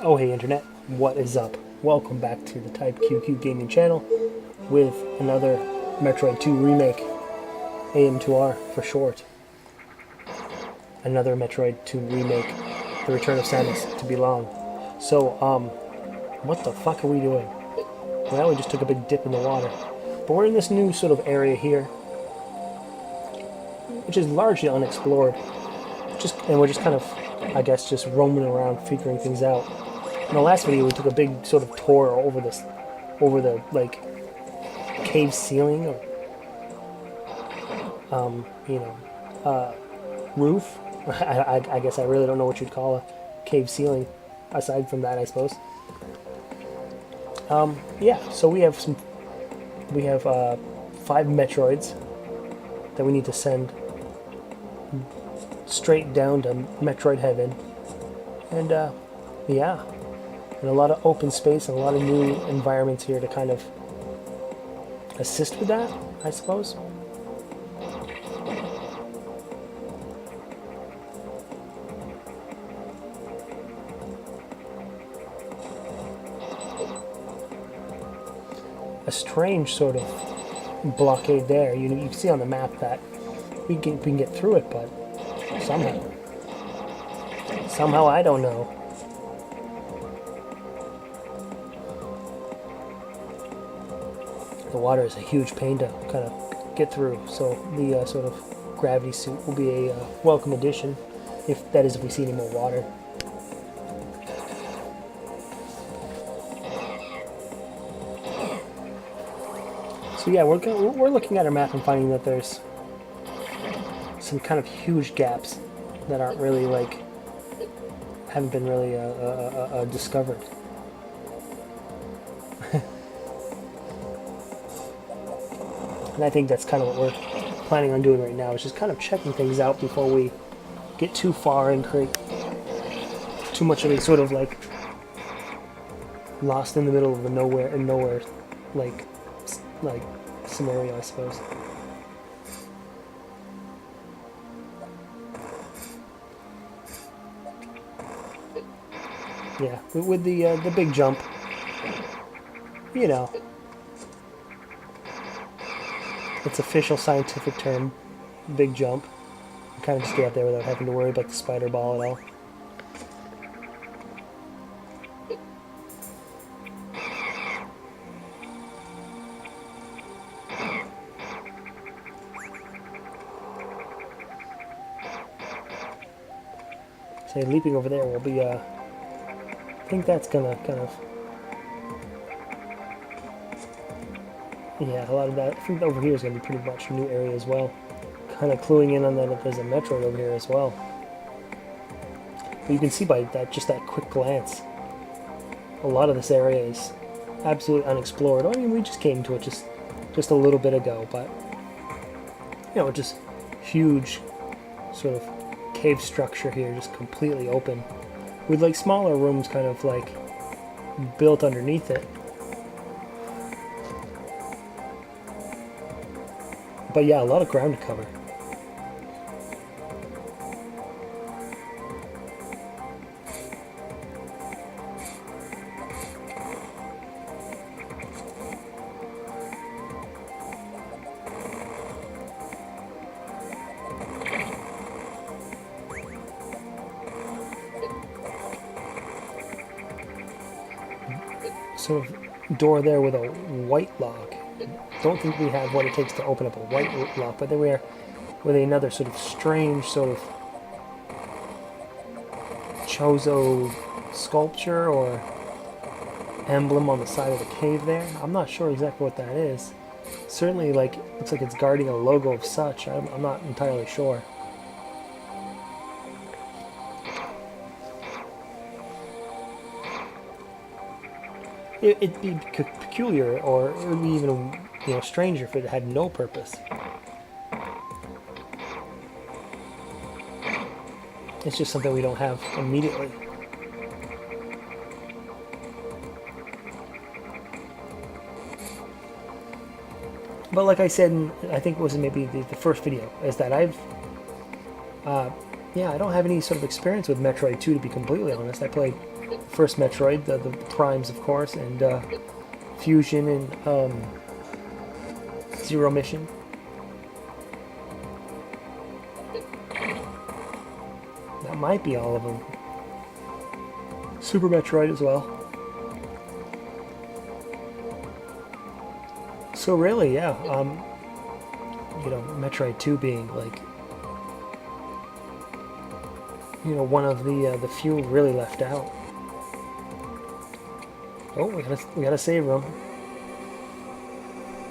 Oh hey internet, what is up? Welcome back to the Type QQ Gaming channel with another Metroid 2 remake, AM2R for short. Another Metroid 2 remake, The Return of Samus to be long. So, what the fuck are we doing? Well, we just took a big dip in the water. But we're in this new sort of area here, which is largely unexplored. And we're just kind of, I guess, just roaming around, figuring things out. In the last video, we took a big sort of tour over the like cave ceiling or roof. I guess I really don't know what you'd call a cave ceiling, aside from that, I suppose. Yeah. So we have 5 Metroids that we need to send straight down to Metroid Heaven, and yeah. And a lot of open space and a lot of new environments here to kind of assist with that, I suppose. A strange sort of blockade there. You can see on the map that we can get through it, but somehow I don't know. The water is a huge pain to kind of get through, so the sort of gravity suit will be a welcome addition, if we see any more water. So yeah, we're looking at our map and finding that there's some kind of huge gaps that aren't really haven't been really discovered. And I think that's kind of what we're planning on doing right now, is just kind of checking things out before we get too far and create too much of a sort of lost in the middle of the nowhere like scenario, I suppose. Yeah, with the big jump, you know. Its official scientific term, big jump. You kind of just get up there without having to worry about the spider ball at all. Say, leaping over there will be, I think that's gonna kind of... Yeah, a lot of that. I think over here is going to be pretty much a new area as well. Kind of cluing in on that if there's a Metroid over here as well. But you can see by just that quick glance, a lot of this area is absolutely unexplored. I mean, we just came to it just a little bit ago, but you know, just huge sort of cave structure here, just completely open, with smaller rooms kind of built underneath it. But yeah, a lot of ground to cover. Sort of door there with a white lock. Don't think we have what it takes to open up a white lock, but then we are with another sort of strange sort of Chozo sculpture or emblem on the side of the cave there. I'm not sure exactly what that is. Certainly, looks like it's guarding a logo of such. I'm not entirely sure. It'd be peculiar, or it would be even stranger if it had no purpose. It's just something we don't have immediately. But like I said, I think it was maybe the first video, is that yeah, I don't have any sort of experience with Metroid 2, to be completely honest. I played first Metroid, the Primes, of course, and Fusion and Zero Mission. That might be all of them. Super Metroid as well. So really, yeah, you know, Metroid 2 being like, you know, one of the few really left out. Oh, we got a save room.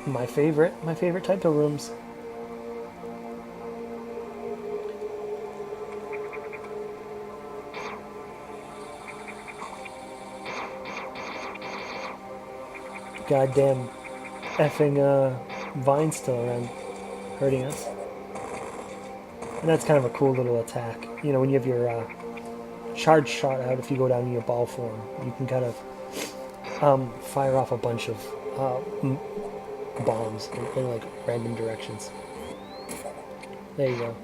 My favorite type of rooms. Goddamn effing vine still around hurting us. And that's kind of a cool little attack. You know, when you have your charge shot out, if you go down in your ball form, you can kind of fire off a bunch of bombs in like random directions. There you go.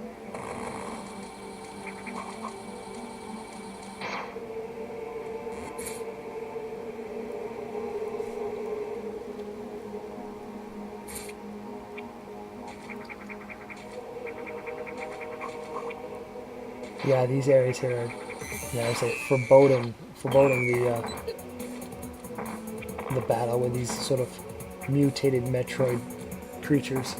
Yeah, these areas here are, yeah, I would say foreboding the battle with these sort of mutated Metroid creatures.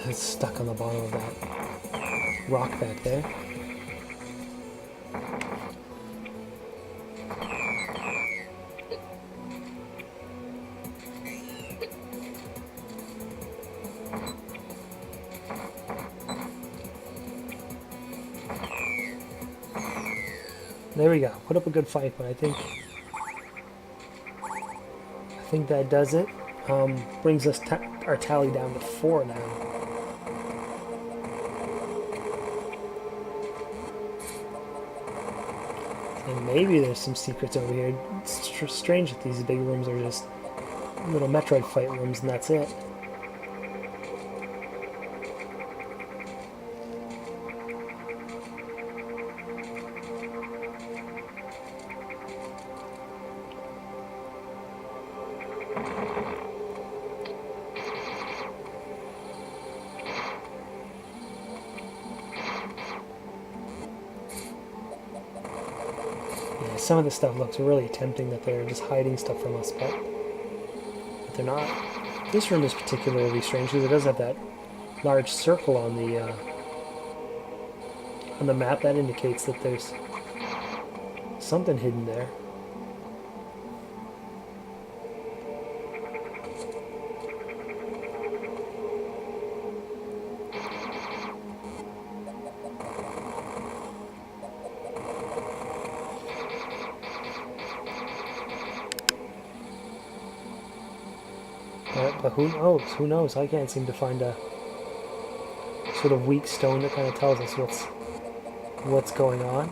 It's stuck on the bottom of that rock back there. There we go. Put up a good fight, but I think that does it. Brings us our tally down to 4 now. And maybe there's some secrets over here. It's strange that these big rooms are just little Metroid fight rooms and that's it. Some of the stuff looks really tempting that they're just hiding stuff from us, but they're not. This room is particularly strange because it does have that large circle on the map. That indicates that there's something hidden there. But who knows? Who knows? I can't seem to find a sort of weak stone that kind of tells us what's going on.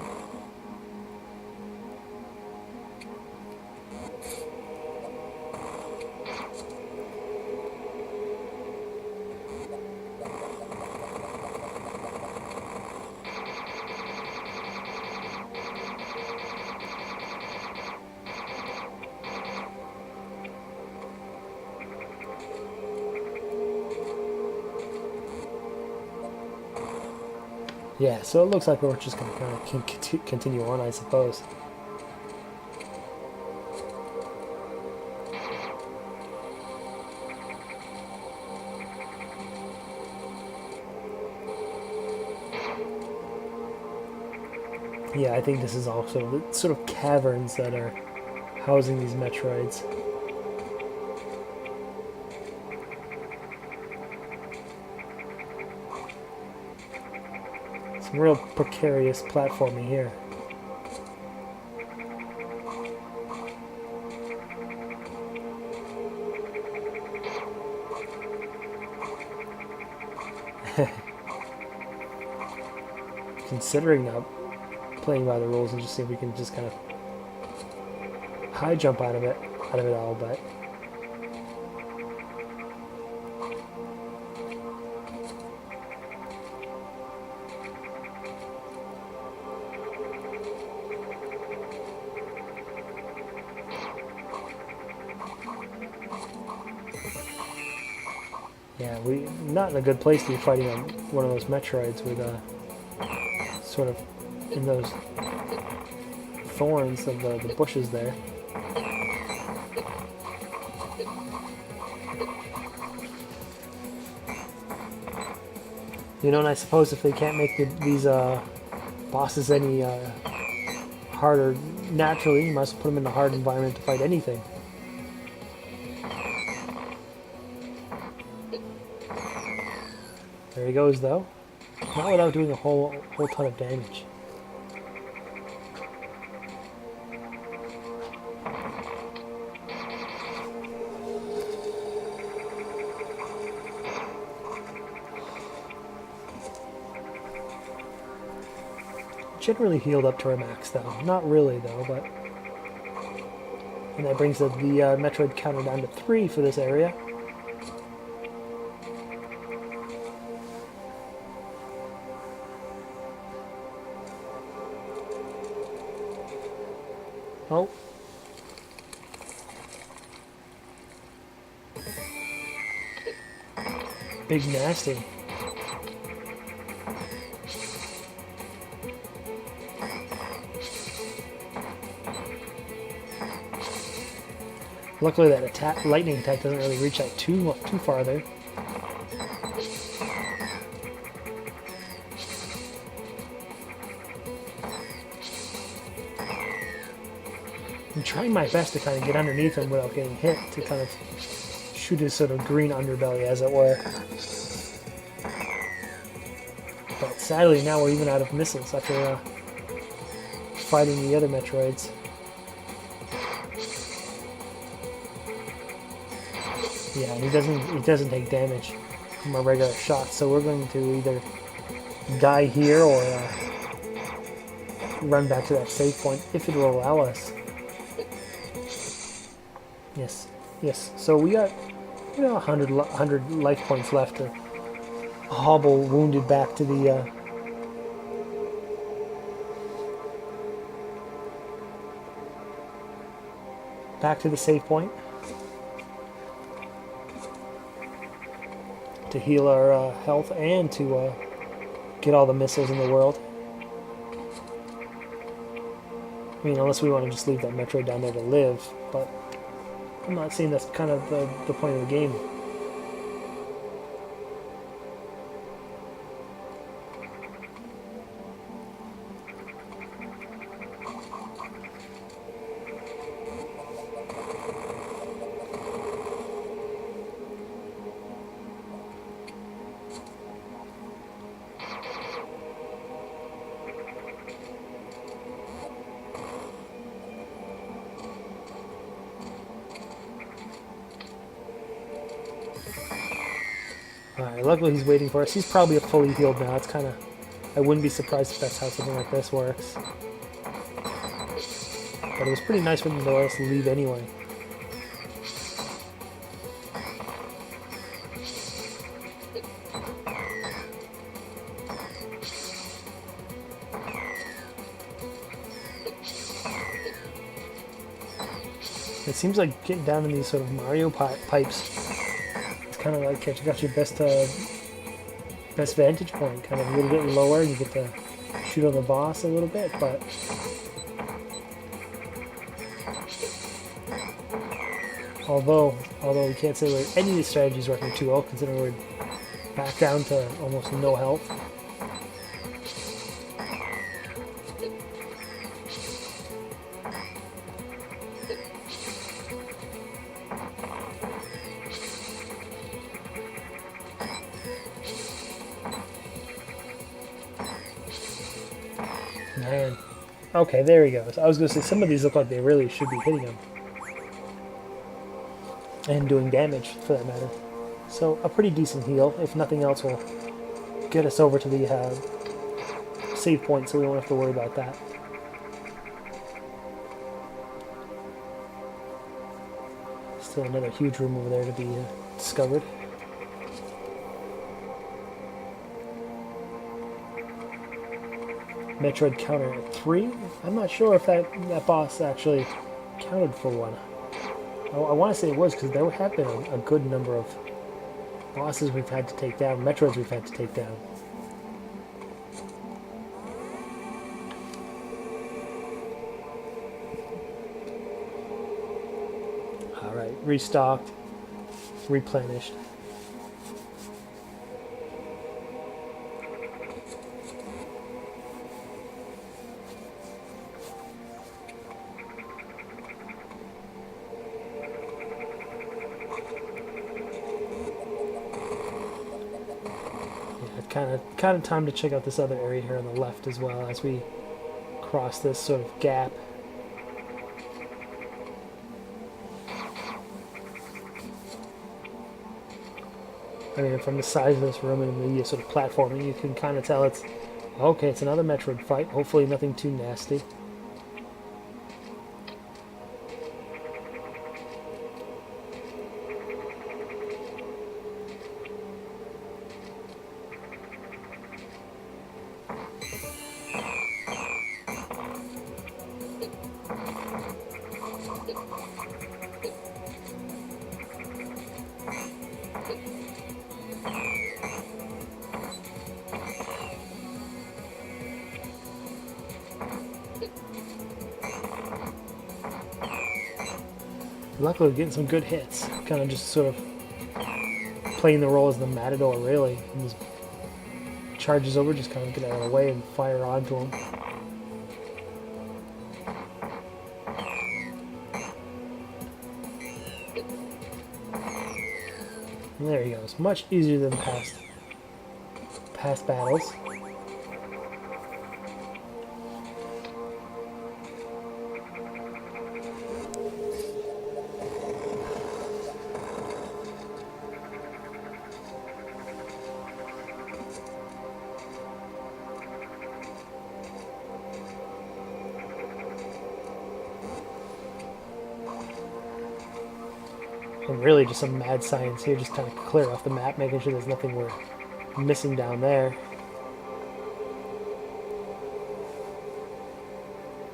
Yeah, so it looks like we're just going to kind of continue on, I suppose. Yeah, I think this is also the sort of caverns that are housing these Metroids. Some real precarious platforming here. Considering now playing by the rules and just see if we can just kind of high jump out of it all, but yeah, we're not in a good place to be fighting on one of those metroids with sort of in those thorns of the bushes there. You know, and I suppose if they can't make these bosses any harder naturally, you must put them in a hard environment to fight anything. There he goes, though. Not without doing a whole ton of damage. Generally healed up to our max, though. Not really, though, but... And that brings the Metroid counter down to 3 for this area. Oh. Big nasty. Luckily that lightning attack doesn't really reach out too far there. I'm trying my best to kind of get underneath him without getting hit, to kind of shoot his sort of green underbelly, as it were. But sadly, now we're even out of missiles after fighting the other Metroids. Yeah, he doesn't take damage from our regular shots, so we're going to either die here or run back to that save point if it will allow us. Yes. So we got 100 life points left to hobble wounded back to the save point to heal our health and to get all the missiles in the world. I mean, unless we want to just leave that Metroid down there to live, but I'm not saying that's kind of the point of the game. Alright, luckily he's waiting for us. He's probably fully healed now. It's kind of... I wouldn't be surprised if that's how something like this works. But it was pretty nice for them to let us leave anyway. It seems like getting down in these sort of Mario pipes. Kind of like you got your best vantage point, kind of a little bit lower, and you get to shoot on the boss a little bit, but although we can't say that any of these strategies working too well, considering we're back down to almost no health. Man. Okay, there he goes. I was going to say, some of these look like they really should be hitting him. And doing damage, for that matter. So, a pretty decent heal. If nothing else, will get us over to the save point, so we won't have to worry about that. Still another huge room over there to be discovered. Metroid counter at 3. I'm not sure if that boss actually counted for one. I want to say it was, because there have been a good number of bosses we've had to take down, Metroids we've had to take down. Alright, restocked, replenished. Kind of time to check out this other area here on the left as well as we cross this sort of gap. I mean, from the size of this room and the sort of platforming, you can kind of tell it's okay. It's another Metroid fight. Hopefully, nothing too nasty. Luckily, getting some good hits. Kind of just sort of playing the role as the Matador, really. And just charges over, just kind of get out of the way and fire onto him. And there he goes. Much easier than past battles. And really just some mad science here, just kind of clear off the map, making sure there's nothing we're missing down there.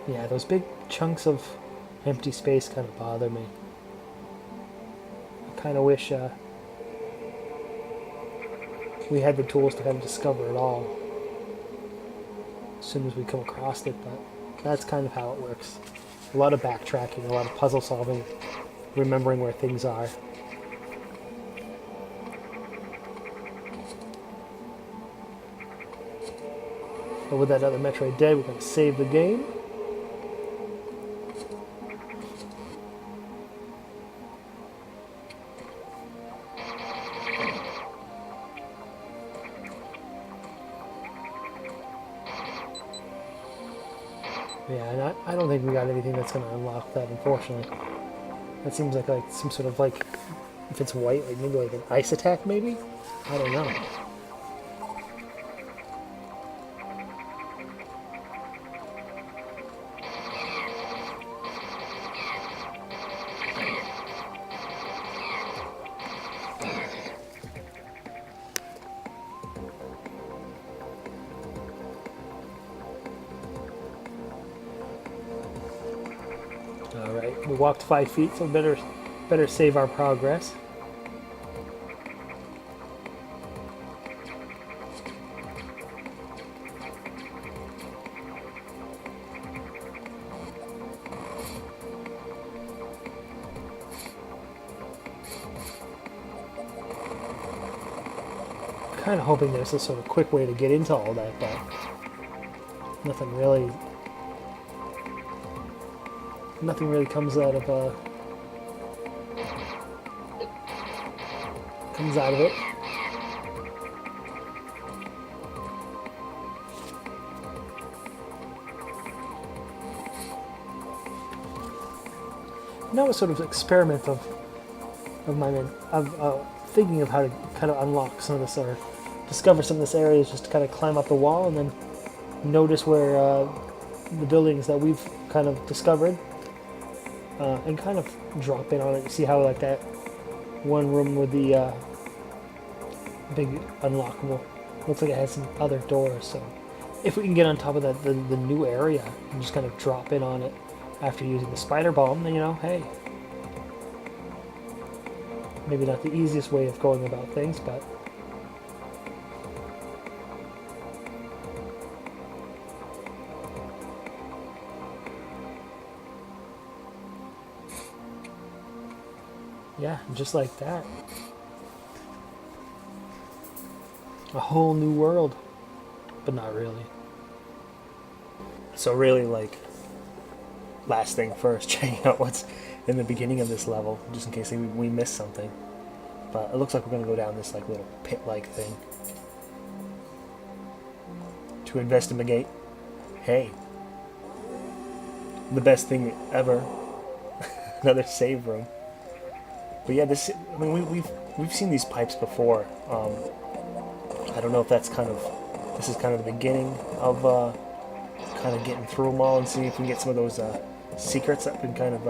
Yeah, those big chunks of empty space kind of bother me. I kind of wish we had the tools to kind of discover it all as soon as we come across it, but that's kind of how it works. A lot of backtracking, a lot of puzzle solving, remembering where things are. But with that other Metroid dead, we're going to save the game. Yeah, and I don't think we got anything that's going to unlock that, unfortunately. That seems like some sort of if it's white, like maybe like an ice attack, maybe? I don't know. Alright, we walked 5 feet, so better save our progress. Kind of hoping there's a sort of quick way to get into all that, but nothing really comes out of it. Now a sort of experiment of thinking of how to kind of unlock some of this or discover some of this area is just to kind of climb up the wall and then notice where the buildings that we've kind of discovered and kind of drop in on it. You see how like that one room with the big unlockable looks like it has some other doors. So if we can get on top of that the new area and just kind of drop in on it after using the spider bomb, then you know, hey, maybe not the easiest way of going about things, but yeah, just like that. A whole new world, but not really. So really, like, last thing first, checking out what's in the beginning of this level, just in case we missed something. But it looks like we're going to go down this like little pit-like thing to investigate. Hey, the best thing ever. Another save room. But yeah, this. I mean, we've seen these pipes before. I don't know if that's kind of. This is kind of the beginning of kind of getting through them all and seeing if we can get some of those secrets that been kind of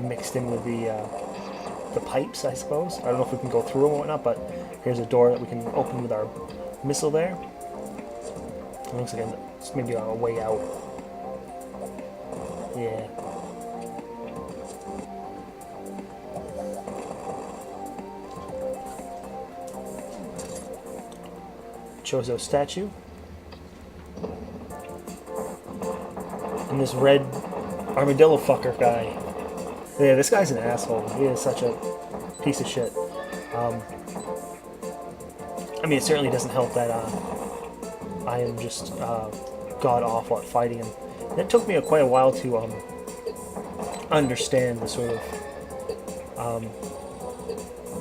mixed in with the pipes, I suppose. I don't know if we can go through them or whatnot, but here's a door that we can open with our missile there. It looks like it's maybe on our way out. Yeah. Chozo statue. And this red armadillo fucker guy. Yeah, this guy's an asshole. He is such a piece of shit. I mean, it certainly doesn't help that I am just god-awful at fighting him. And it took me quite a while to understand the sort of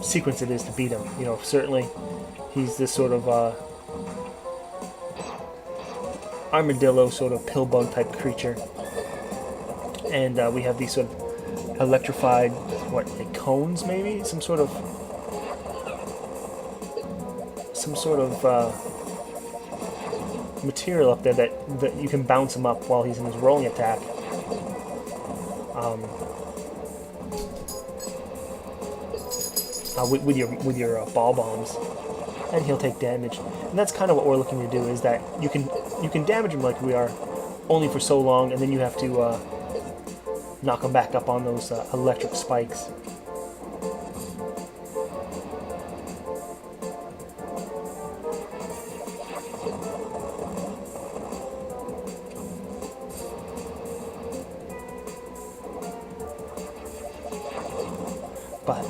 sequence it is to beat him. You know, certainly he's this sort of armadillo sort of pill bug type creature, and we have these sort of electrified like cones, maybe some sort of material up there that you can bounce him up while he's in his rolling attack. With your ball bombs, and he'll take damage. And that's kind of what we're looking to do, is that you can damage him like we are, only for so long, and then you have to knock him back up on those electric spikes. But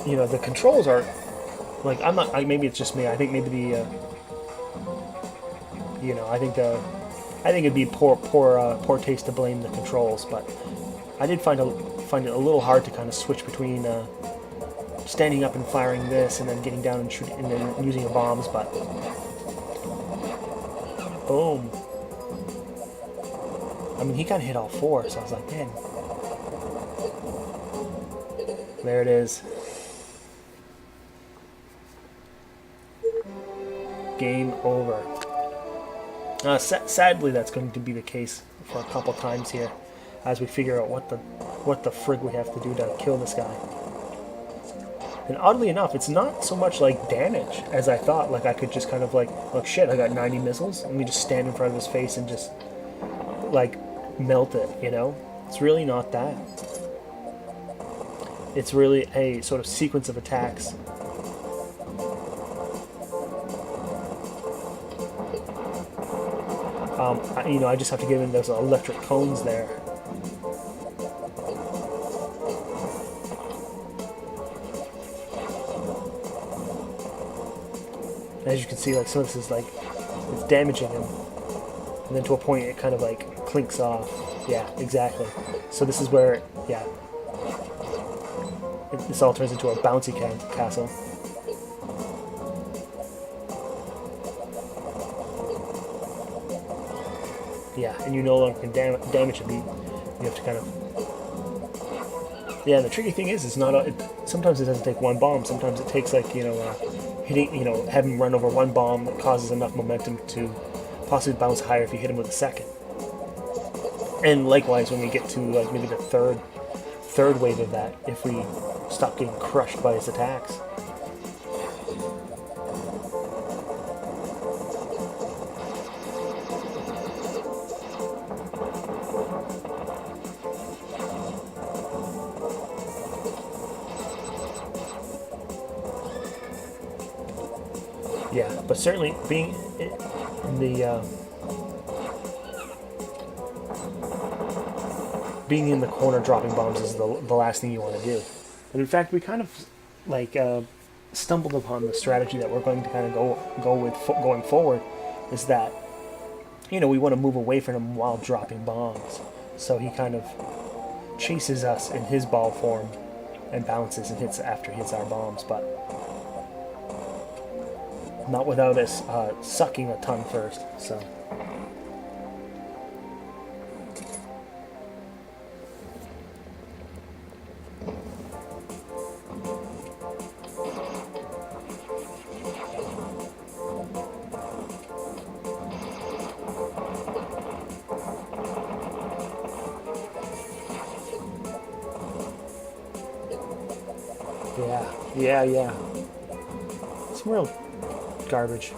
you know, the controls are like, I'm not. Maybe it's just me. I think maybe the you know, I think it'd be poor taste to blame the controls, but I did find it a little hard to kind of switch between standing up and firing this and then getting down and shooting and then using your bombs. But boom. I mean, he kind of hit all four, so I was like, man. There it is. Game over. Sadly, that's going to be the case for a couple times here, as we figure out what the frig we have to do to kill this guy. And oddly enough, it's not so much like damage as I thought. Like I could just kind of like, look, shit, I got 90 missiles. Let me just stand in front of his face and just like melt it. You know, it's really not that. It's really a sort of sequence of attacks. You know, I just have to give him those electric cones there. As you can see, like, some of this is like, it's damaging him. And then to a point it kind of like clinks off. Yeah, exactly. So this is where, yeah, this all turns into a bouncy castle. Yeah, and you no longer can damage a beat. You have to kind of... Yeah, and the tricky thing is, it's not... sometimes it doesn't take one bomb. Sometimes it takes, like, you know, hitting... You know, having him run over one bomb that causes enough momentum to possibly bounce higher if you hit him with a second. And likewise, when we get to like maybe the third wave of that, if we stop getting crushed by his attacks. Yeah, but certainly being in the being in the corner dropping bombs is the last thing you want to do. And in fact, we kind of like stumbled upon the strategy that we're going to kind of go with going forward. Is that we want to move away from him while dropping bombs. So he kind of chases us in his ball form and bounces and hits after he hits our bombs, but not without us sucking a ton first. So. Yeah. Some real garbage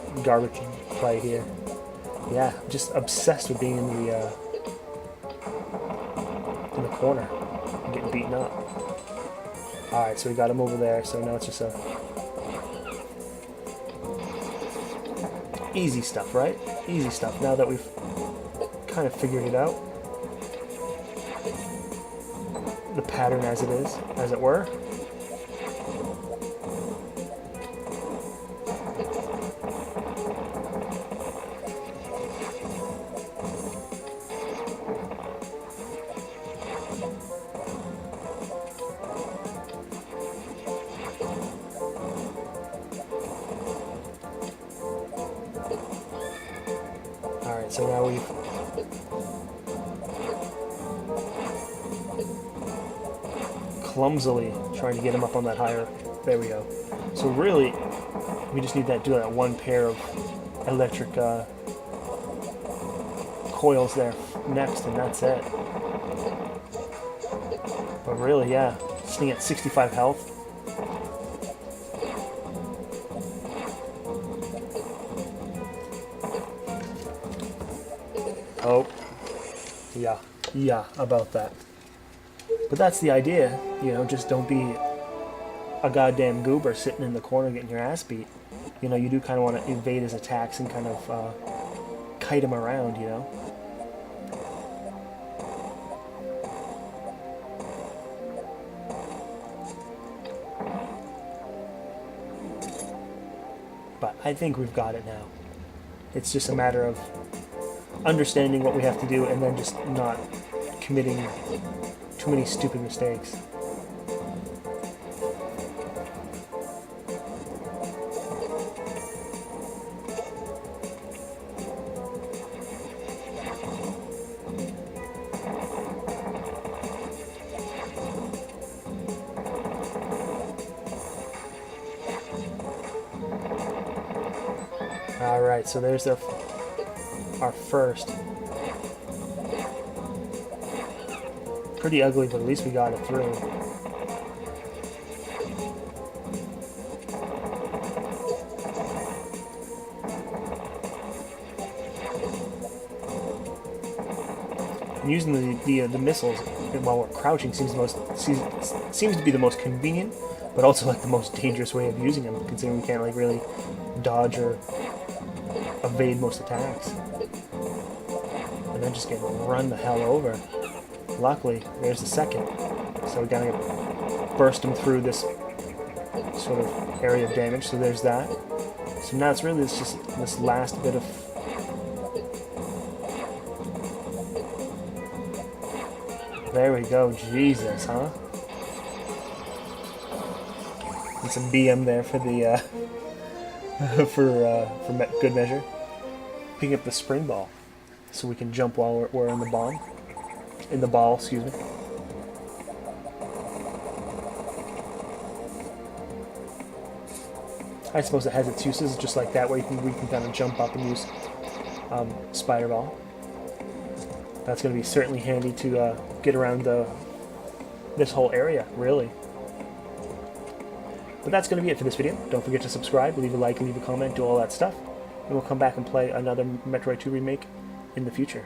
play here. Yeah, just obsessed with being in the corner, and getting beaten up. All right, so we got him over there. So now it's just easy stuff, right? Easy stuff. Now that we've kind of figured it out, the pattern as it is, as it were. So now we've clumsily trying to get him up on that higher. There we go. So really, we just need to do that one pair of electric coils there next, and that's it. But really, yeah, sitting at 65 health. Oh, yeah, about that. But that's the idea, just don't be a goddamn goober sitting in the corner getting your ass beat. You do kind of want to evade his attacks and kind of kite him around, But I think we've got it now. It's just a matter of understanding what we have to do and then just not committing too many stupid mistakes. Alright, so there's our first. Pretty ugly, but at least we got it through. And using the missiles while we're crouching seems to be the most convenient, but also like the most dangerous way of using them, considering we can't like really dodge or evade most attacks. And then just get run the hell over. Luckily, there's the second. So we gotta burst him through this sort of area of damage. So there's that. So now it's really just this last bit of. There we go. Jesus, huh? And some BM there for the for good measure. Picking up the spring ball, so we can jump while we're in the bomb. In the ball, excuse me. I suppose it has its uses, just like that, where we can kind of jump up and use spider ball. That's going to be certainly handy to get around this whole area, really. But that's going to be it for this video. Don't forget to subscribe, leave a like, leave a comment, do all that stuff. And we'll come back and play another Metroid 2 remake in the future.